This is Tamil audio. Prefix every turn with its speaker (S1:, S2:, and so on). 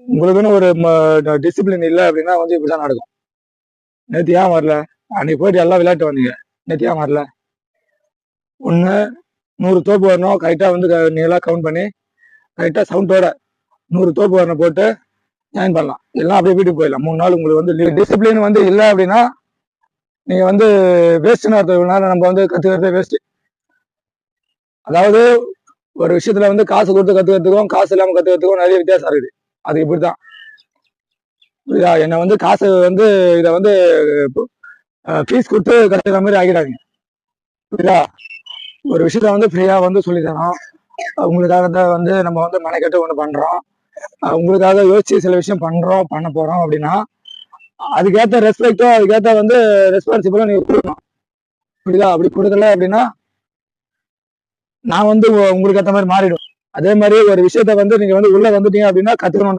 S1: உங்களுக்குன்னு ஒரு டிசிப்ளின் இல்லை அப்படின்னா வந்து இப்படிதான் நடக்கும். நேற்று ஏன் வரல? அன்னைக்கு போயிட்டு எல்லாம் விளையாட்டு வந்தீங்க, நேற்று ஏன் வரல? ஒன்று 100 தோப்பு வரணும் கரெக்டாக வந்து நீங்களாம் கவுண்ட் பண்ணி கரெக்டாக சவுண்டோட 100 தோப்பு வரணும் போட்டு ஜாயின் பண்ணலாம். எல்லாம் அப்படியே வீட்டுக்கு போயிடலாம். 3 நாள் உங்களுக்கு வந்து டிசிப்ளின் வந்து இல்லை அப்படின்னா நீங்க வந்து வேஸ்ட்னு அர்த்தம். நம்ம வந்து கத்துக்கிறதே வேஸ்ட். அதாவது ஒரு விஷயத்துல வந்து காசு கொடுத்து கத்துக்கிறதுக்கும் காசு இல்லாம கத்துக்கிறதுக்கும் நிறைய வித்தியாசம் இருக்குது. அது இப்படிதான் புரியுதா? என்னை வந்து காசு வந்து இதை வந்து ஃபீஸ் கொடுத்து கத்துக்கிற மாதிரி ஆகிடாதீங்க. புரியுதா? ஒரு விஷயத்த வந்து ஃப்ரீயா வந்து சொல்லி தரோம். உங்களுக்காக தான் வந்து நம்ம வந்து மெனக்கெட்டு ஒன்று பண்றோம். உங்களுக்காக யோசிச்சு சில விஷயம் பண்ண போறோம் அப்படின்னா அதுக்கேற்ற ரெஸ்பெக்டோ அதுக்கேற்ற வந்து ரெஸ்பான்சிபிளும் நீங்க கொடுக்கணும். புரியுதா? அப்படி கொடுக்கல அப்படின்னா நான் வந்து உங்களுக்கு ஏற்ற மாதிரி மாறிடும். அதே மாதிரி ஒரு விஷயத்த வந்து நீங்க வந்து உள்ள வந்துட்டீங்க அப்படின்னா கத்துக்கணும்.